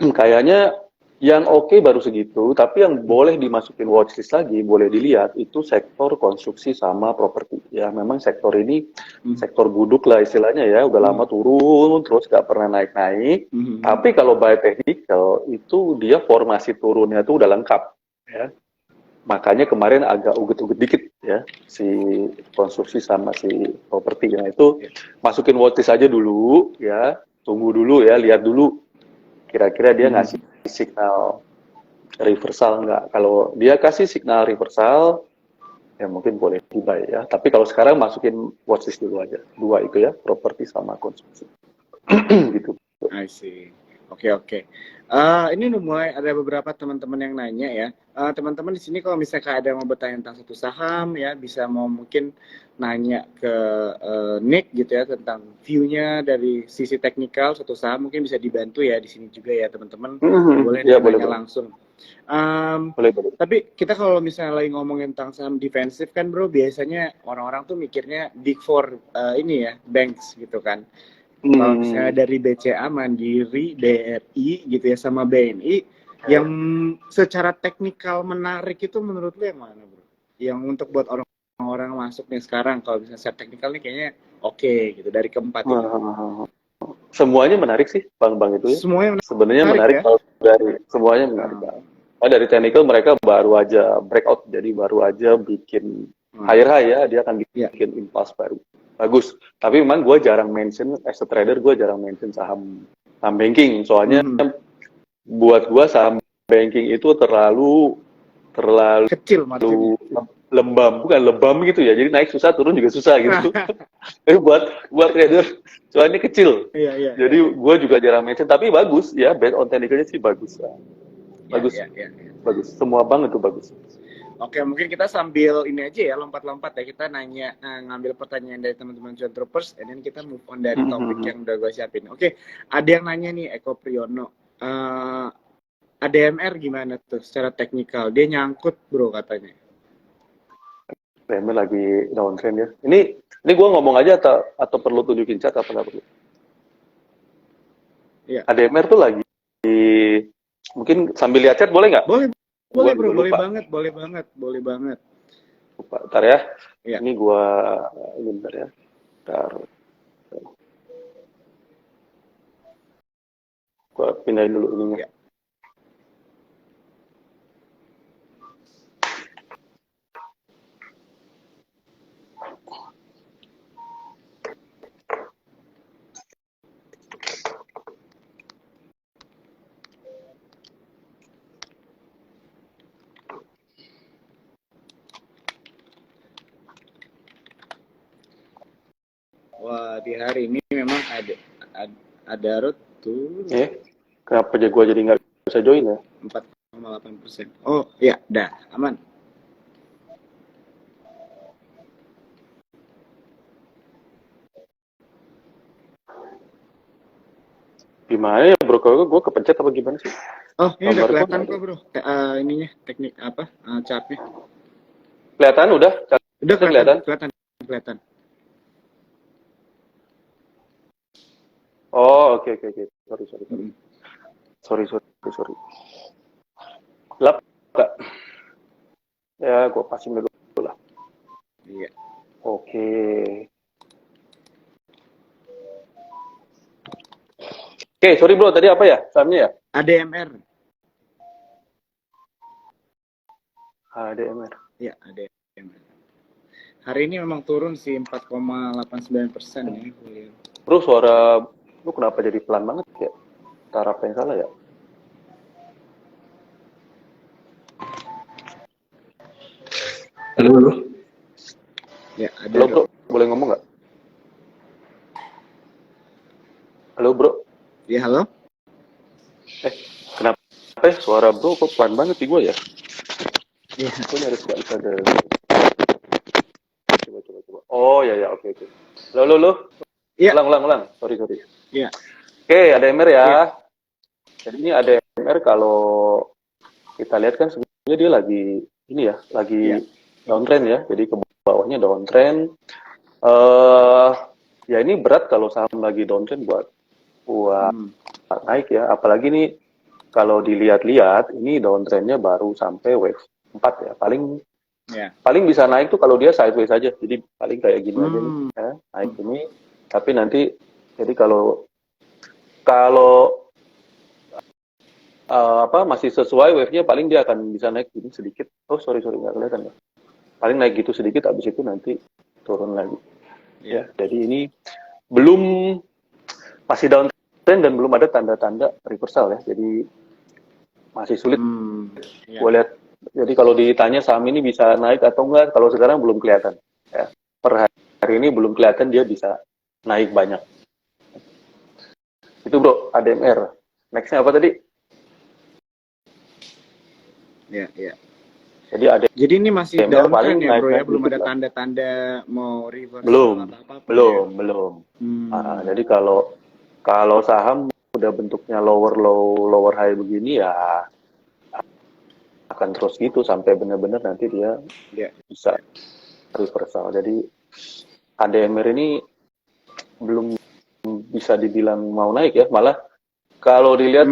kayaknya yang oke baru segitu, tapi yang boleh dimasukin watchlist lagi, boleh dilihat itu sektor konstruksi sama properti. Ya, memang sektor ini Hmm. sektor buduk lah istilahnya ya, udah Hmm. lama turun, terus nggak pernah naik-naik. Hmm. Tapi kalau by technical itu dia formasi turunnya tuh udah lengkap. Ya. Makanya kemarin agak uget-uget dikit ya si konstruksi sama si properti. Nah itu Ya. masukin watchlist aja dulu ya, tunggu dulu ya, lihat dulu kira-kira dia Hmm. ngasih signal reversal nggak. Kalau dia kasih signal reversal, ya mungkin boleh buy ya. Tapi kalau sekarang masukin watchlist dulu aja. Dua itu ya, properti sama konstruksi. gitu. I see. Oke, oke. Ini udah mulai ada beberapa teman-teman yang nanya ya. Teman-teman di sini kalau misalnya ada yang mau bertanya tentang satu saham ya, bisa mau mungkin nanya ke Nick gitu ya tentang view-nya dari sisi teknikal satu saham, mungkin bisa dibantu ya di sini juga ya teman-teman. Boleh Ya boleh nanya boleh. langsung. Boleh boleh. Tapi kita kalau misalnya lagi ngomongin tentang saham defensif kan bro, biasanya orang-orang tuh mikirnya big four ini ya, banks gitu kan. Kalau Hmm, misalnya dari BCA, Mandiri, BRI gitu ya sama BNI, yang secara teknikal menarik itu menurut lu yang mana bro? Yang untuk buat orang-orang masuk nih sekarang, kalau misalnya secara teknikal nih kayaknya oke gitu dari keempat ini. semuanya menarik sih bank-bank itu ya. Semuanya Sebenarnya menarik menarik ya? kalau dari semuanya menarik Hmm. banget. Nah, dari technical mereka baru aja breakout, jadi baru aja bikin Hmm. higher high ya, dia akan Ya. bikin impulse baru. Bagus. Tapi memang gue jarang mention, as a trader gue jarang mention saham saham banking. Soalnya Hmm. buat gue saham banking itu terlalu terlalu Kecil marginnya. lembam, bukan lebam gitu ya. Jadi naik susah, turun juga susah gitu. Tapi buat trader soalnya kecil. Iya, iya, iya, Jadi iya. gue juga jarang mention, tapi bagus ya, based on technicalnya sih bagus. Ya, Bagus, ya, ya. bagus. Semua bank itu bagus. Oke, mungkin kita sambil ini aja ya, lompat-lompat ya. Kita nanya, ngambil pertanyaan dari teman-teman John Troopers, and then kita move on dari topik yang udah gue siapin. Oke, ada yang nanya nih, Eko Priyono. ADMR gimana tuh secara teknikal? Dia nyangkut bro katanya. PMI lagi downtrend ya. Ini gue ngomong aja atau perlu tunjukin chat apa nggak perlu? Iya. ADMR tuh lagi mungkin sambil lihat chat boleh nggak? Boleh, Gue boleh bro, juga boleh lupa. banget, boleh banget, boleh banget. Lupa. Ntar ya. Iya. Ini gue bentar ya. Ntar gue pindahin dulu ininya. Iya. Wah, di hari ini memang ada root tuh Kenapa aja gue jadi nggak bisa join ya? 4,8%. Oh, iya, dah, aman. Gimana ya bro? Kalau gue kepencet apa gimana sih? Oh, ini udah Gambar gue kelihatan nggak ada. kok bro. Ininya teknik apa? Chartnya. Kelihatan udah? Udah Catnya kelihatan, kelihatan? kelihatan, kelihatan. Oh, oke oke oke. Sorry sorry sorry. Mm-mm. Sorry sorry sorry. Gelap nggak? Ya, gue passing dulu lah. Iya. Oke. Oke, sorry bro, tadi apa ya? Sahamnya ya? ADMR. HDMR. Iya, ADMR. Hari ini memang turun sih 4,89% ya. Bro, suara lu kenapa jadi pelan banget ya? Taraf yang salah ya? Halo, halo. Ya, ada Halo bro, boleh ngomong nggak? Halo bro. Ya, halo. Kenapa suara bro kok pelan banget di gue ya? Iya. Gue nyaris nggak bisa ada. Coba. Oh ya ya, oke oke. Lo. Iya. Ulang. Sorry. Iya. Oke, ADMR ya. Iya. Jadi ini ADMR kalau kita lihat kan sebenarnya dia lagi ini ya, lagi Iya. downtrend ya. Jadi ke bawahnya downtrend. Ya ini berat kalau saham lagi downtrend buat naik ya. Apalagi nih kalau dilihat-lihat ini downtrendnya baru sampai wave 4 ya. Paling bisa naik tuh kalau dia sideways aja. Jadi paling kayak gini aja nih, ya, naik ini. Tapi nanti jadi kalau masih sesuai wave-nya, paling dia akan bisa naik gini sedikit. Oh sorry nggak kelihatan ya. Paling naik gitu sedikit, habis itu nanti turun lagi. Ya, jadi ini masih downtrend dan belum ada tanda-tanda reversal ya. Jadi masih sulit. Gue lihat. Jadi kalau ditanya saham ini bisa naik atau enggak, kalau sekarang belum kelihatan. Ya. Per hari ini belum kelihatan dia bisa naik banyak. Itu bro, ADMR. Next-nya apa tadi? Ya. Jadi ini masih downtrend ya bro ya, belum ada tanda-tanda mau reversal atau apa? Belum. Jadi kalau saham udah bentuknya lower low, lower high begini ya akan terus gitu sampai benar-benar nanti dia bisa reversal. Jadi ADMR ini belum bisa dibilang mau naik ya, malah kalau dilihat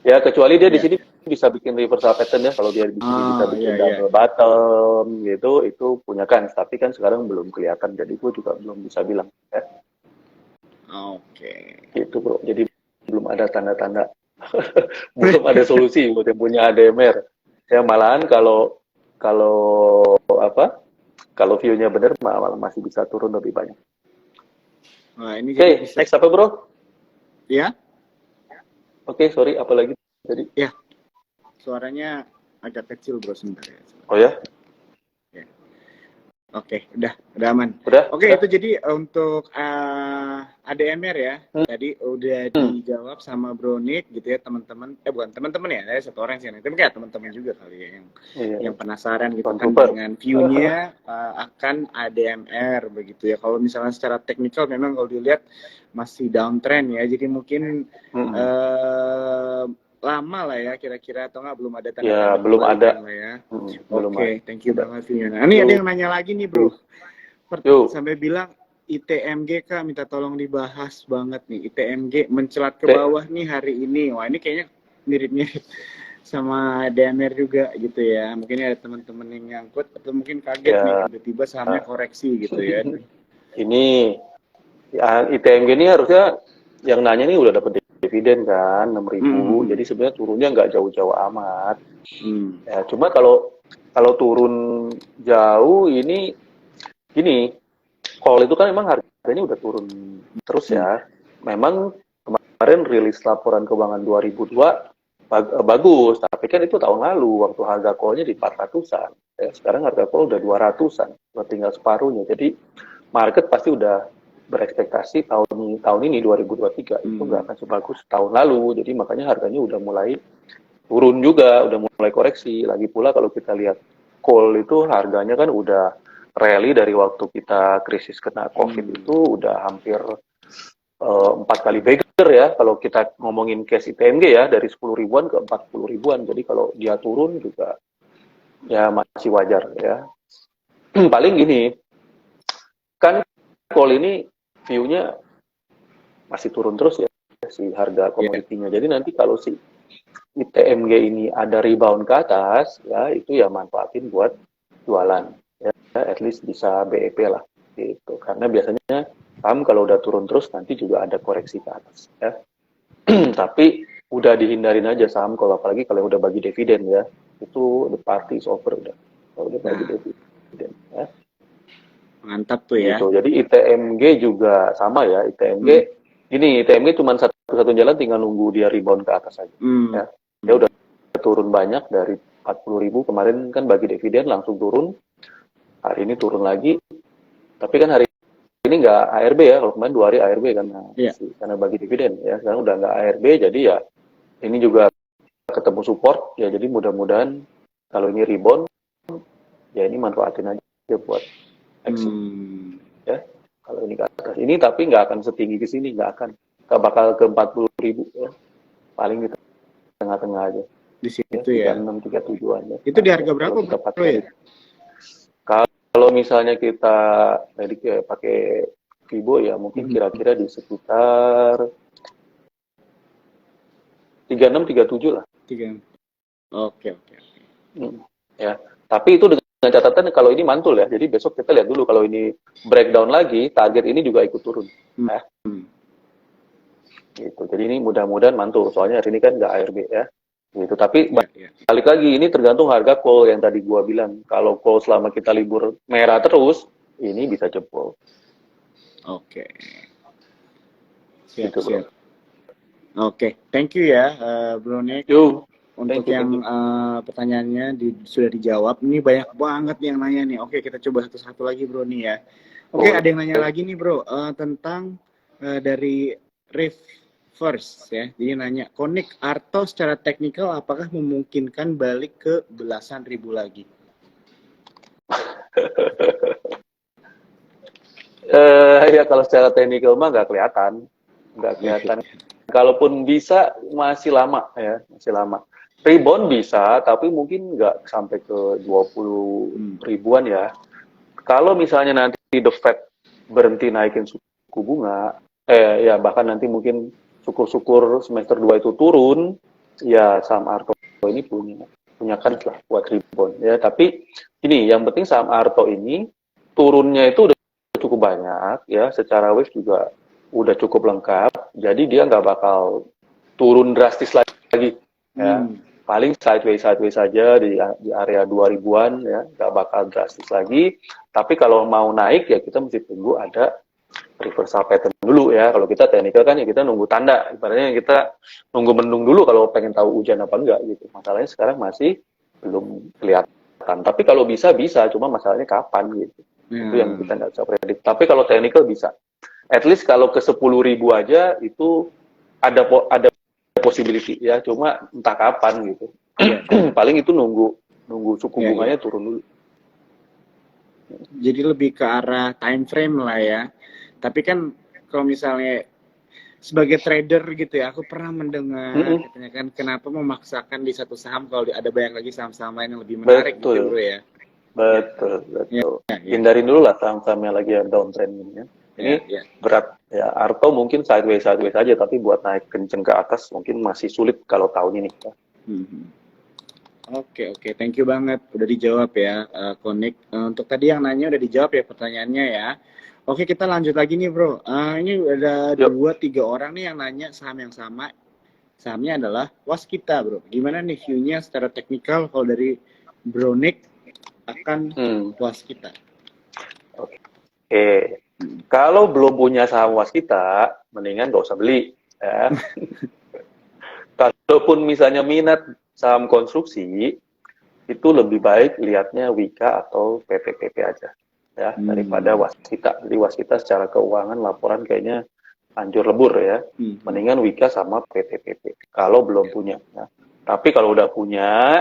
ya kecuali dia di sini bisa bikin reversal pattern ya, kalau dia di sini bisa bikin double bottom gitu, itu punya kans, tapi kan sekarang belum kelihatan, jadi gue juga belum bisa bilang ya. Gitu bro, jadi belum ada tanda-tanda belum ada solusi buat yang punya ADMR ya. Malahan kalau view-nya benar malah masih bisa turun lebih banyak. Oke, next apa bro? Ya. Oke, sorry, apa lagi tadi? Ya, suaranya agak kecil bro sebentar ya. Oh ya? Oke, udah aman. Oke, itu jadi untuk ADMR ya. Tadi udah dijawab sama Bro Nick gitu ya, teman-teman. Bukan teman-teman ya, ada satu orang sih. Tapi kayak teman-teman juga kali ya yang penasaran gitu kan dengan view-nya akan ADMR begitu ya. Kalau misalnya secara teknikal memang kalau dilihat masih downtrend ya. Jadi mungkin lama lah ya kira-kira, atau nggak belum ada tanda-tanda belum ada lah ya. Oke, thank you banget Fiona. Ini ada yang nanya lagi nih bro, sampai bilang ITMG Kak minta tolong dibahas banget nih, ITMG mencelat ke bawah nih hari ini. Wah ini kayaknya mirip-mirip sama DMR juga gitu ya. Mungkin ada teman-teman yang nyangkut atau mungkin kaget nih tiba-tiba sahamnya koreksi gitu ya. Ini ya, ITMG ini harusnya yang nanya nih udah dapet dividen kan 6.000, jadi sebenarnya turunnya nggak jauh-jauh amat. Ya, cuma kalau turun jauh ini gini, call itu kan memang harganya udah turun terus ya. Memang kemarin rilis laporan keuangan 2002 bagus, tapi kan itu tahun lalu waktu harga call-nya di 400-an. Ya, sekarang harga call udah 200-an, tinggal separuhnya. Jadi market pasti udah berekspektasi tahun ini 2023 itu nggak akan sebagus tahun lalu, jadi makanya harganya udah mulai turun juga, udah mulai koreksi. Lagi pula kalau kita lihat coal itu harganya kan udah rally dari waktu kita krisis kena COVID itu udah hampir 4 kali bagger ya, kalau kita ngomongin case ITMG ya, dari 10 ribuan ke 40 ribuan, jadi kalau dia turun juga ya masih wajar ya. Paling gini, kan coal ini view-nya masih turun terus ya si harga komoditinya. Jadi nanti kalau si ITMG ini ada rebound ke atas ya, itu ya manfaatin buat jualan ya, at least bisa BEP lah gitu. Karena biasanya saham kalau udah turun terus nanti juga ada koreksi ke atas ya. Tapi udah dihindarin aja saham kalau apalagi kalau udah bagi dividen ya. Itu the party is over udah. Kalau udah bagi dividen ya. Mantap tuh ya. Gitu. Jadi ITMG juga sama ya. ITMG ini ITMG cuma satu jalan, tinggal nunggu dia rebound ke atas aja. Ya. Dia udah turun banyak dari 40.000 kemarin kan bagi dividen langsung turun. Hari ini turun lagi. Tapi kan hari ini nggak ARB ya. Kalau kemarin 2 hari ARB karena bagi dividen ya. Sekarang udah nggak ARB, jadi ya ini juga ketemu support ya. Jadi mudah-mudahan kalau ini rebound ya ini manfaatin aja buat exit ya. Kalau ini ke atas ini, tapi nggak akan setinggi ke sini, nggak bakal ke 40.000 ya. Paling di tengah-tengah aja di situ ya, 36-37 aja. Itu di harga berapa bro ya? Kalau misalnya kita pakai Fibo ya mungkin kira-kira di sekitar 36, 37 lah. 3. Oke. Ya, tapi itu dengan catatan kalau ini mantul ya. Jadi besok kita lihat dulu kalau ini breakdown lagi, target ini juga ikut turun. Ya. Gitu. Jadi ini mudah-mudahan mantul. Soalnya hari ini kan nggak ARB ya. Gitu. Tapi balik lagi ini tergantung harga call yang tadi gua bilang. Kalau call selama kita libur merah terus, ini bisa jebol. Oke. Siap, Gitu, siap. Oke, thank you ya, Bro Nick. Yo. Untuk yang pertanyaannya sudah dijawab. Ini banyak banget yang nanya nih. Oke, kita coba satu-satu lagi, Bro nih ya. Oke, ada yang nanya lagi nih, Bro, tentang dari reverse ya. Jadi nanya, Konik Arto secara teknikal apakah memungkinkan balik ke belasan ribu lagi? Ya kalau secara teknikal mah nggak kelihatan. Kalaupun bisa masih lama ya, masih lama. Rebound bisa, tapi mungkin nggak sampai ke 20 ribuan ya. Kalau misalnya nanti The Fed berhenti naikin suku bunga, ya bahkan nanti mungkin syukur-syukur semester 2 itu turun, ya saham Arto ini punya kans lah buat rebound ya. Tapi ini yang penting saham Arto ini turunnya itu udah cukup banyak ya, secara wave juga udah cukup lengkap, jadi dia nggak bakal turun drastis lagi ya. Paling sideways saja di area 2000-an ya, nggak bakal drastis lagi. Tapi kalau mau naik ya kita mesti tunggu ada reversal pattern dulu ya. Kalau kita teknikal kan ya kita nunggu tanda, ibaratnya kita nunggu mendung dulu kalau pengen tahu hujan apa enggak gitu. Masalahnya sekarang masih belum kelihatan. Tapi kalau bisa, cuma masalahnya kapan gitu. Itu yang kita nggak bisa predik. Tapi kalau teknikal bisa. At least kalau ke 10.000 aja itu ada possibility ya, cuma entah kapan gitu. Paling itu nunggu suku bunganya turun dulu. Jadi lebih ke arah time frame lah ya. Tapi kan kalau misalnya sebagai trader gitu ya, aku pernah mendengar katanya kan kenapa memaksakan di satu saham kalau ada banyak lagi saham-saham lain yang lebih menarik gitu bro ya. Betul. Hindarin dulu lah saham-saham yang lagi downtrend ini ya. Ini berat ya. Arto mungkin sideways aja, tapi buat naik kenceng ke atas mungkin masih sulit kalau tahun ini. Oke, thank you banget udah dijawab ya, Konik. Untuk tadi yang nanya udah dijawab ya pertanyaannya ya. Oke, kita lanjut lagi nih bro. Ini ada 2-3 orang nih yang nanya saham yang sama. Sahamnya adalah Waskita bro. Gimana nih view-nya secara teknikal kalau dari Bro Nick akan Waskita? Oke. Kalau belum punya saham Waskita, mendingan gak usah beli. Ya. Kalaupun misalnya minat saham konstruksi, itu lebih baik lihatnya Wika atau PTPP aja. Ya, daripada Waskita. Jadi Waskita secara keuangan laporan kayaknya hancur lebur ya. Mendingan Wika sama PTPP. Kalau belum punya. Ya. Tapi kalau udah punya,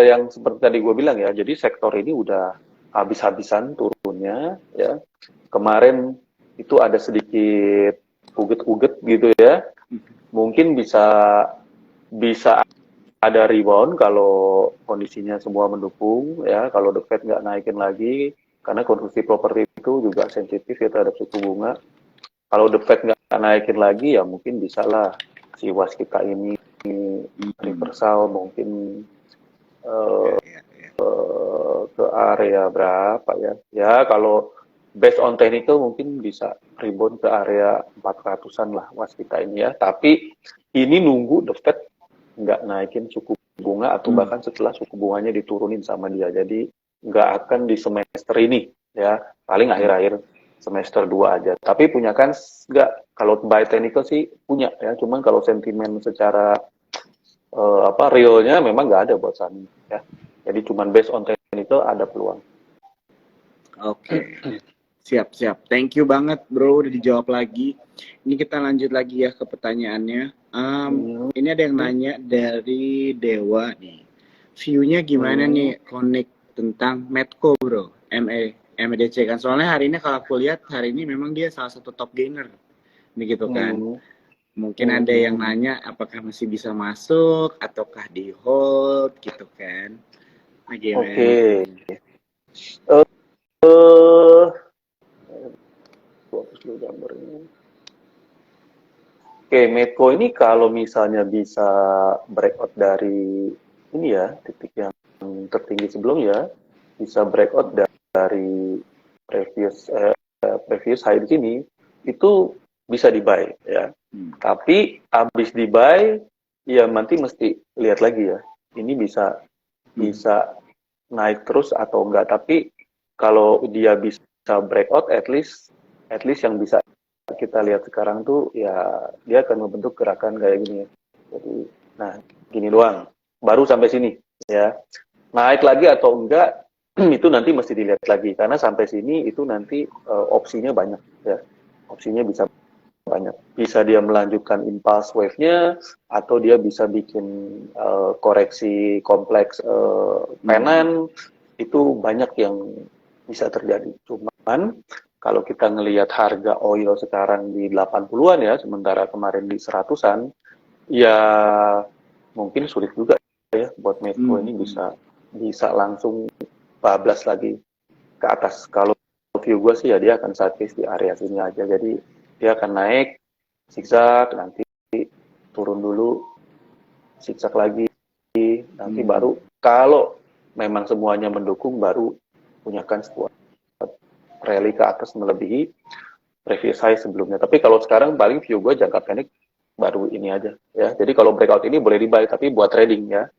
yang seperti tadi gue bilang ya, jadi sektor ini udah habis-habisan turunnya ya. Kemarin itu ada sedikit uget-uget gitu ya. Mungkin bisa ada rebound kalau kondisinya semua mendukung ya. Kalau The Fed nggak naikin lagi, karena konstruksi properti itu juga sensitif ya terhadap suku bunga. Kalau The Fed nggak naikin lagi ya mungkin bisa lah si Waskita ini reversal mungkin ke area berapa ya? Ya kalau based on technical mungkin bisa rebound ke area 400-an lah Waskita ini ya. Tapi ini nunggu The Fed nggak naikin suku bunga atau bahkan setelah suku bunganya diturunin sama dia. Jadi nggak akan di semester ini ya. Paling akhir-akhir semester 2 aja. Tapi punya kan nggak? Kalau by technical sih punya ya. Cuman kalau sentimen secara realnya memang nggak ada buat saham ya. Jadi cuman based on technical ada peluang. Oke. Siap. Thank you banget bro, udah dijawab lagi. Ini kita lanjut lagi ya ke pertanyaannya. Ini ada yang nanya dari Dewa nih. View-nya gimana nih Konik tentang Medco bro? MEDC kan. Soalnya hari ini kalau aku lihat hari ini memang dia salah satu top gainer. Begitu kan. Mungkin ada yang nanya apakah masih bisa masuk ataukah di hold gitu kan. Oke. Oke, Medco ini kalau misalnya bisa breakout dari ini ya, titik yang tertinggi sebelumnya, bisa breakout dari previous previous high di sini, itu bisa di buy ya. Tapi habis di buy, ya nanti mesti lihat lagi ya. Ini bisa bisa naik terus atau enggak. Tapi kalau dia bisa breakout, at least yang bisa kita lihat sekarang tuh ya dia akan membentuk gerakan kayak gini ya. Jadi, nah gini doang. Baru sampai sini ya. Naik lagi atau enggak itu nanti mesti dilihat lagi karena sampai sini itu nanti opsinya banyak ya. Opsinya bisa banyak. Bisa dia melanjutkan impulse wave-nya atau dia bisa bikin koreksi kompleks penen itu banyak yang bisa terjadi. Cuman kalau kita ngelihat harga oil sekarang di 80-an ya, sementara kemarin di 100-an, ya mungkin sulit juga ya buat Medco ini bisa langsung bablas lagi ke atas. Kalau view gue sih ya dia akan side case di area sini aja. Jadi dia akan naik zigzag, nanti turun dulu, zigzag lagi, nanti baru kalau memang semuanya mendukung baru punyakan sebuah rally ke atas melebihi previous high sebelumnya. Tapi kalau sekarang paling view gue jangka pendek baru ini aja ya. Jadi kalau breakout ini boleh di-buy tapi buat trading ya.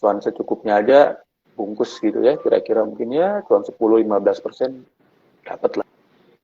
Cuan secukupnya aja bungkus gitu ya. Kira-kira mungkin ya cuan 10-15% dapat lah.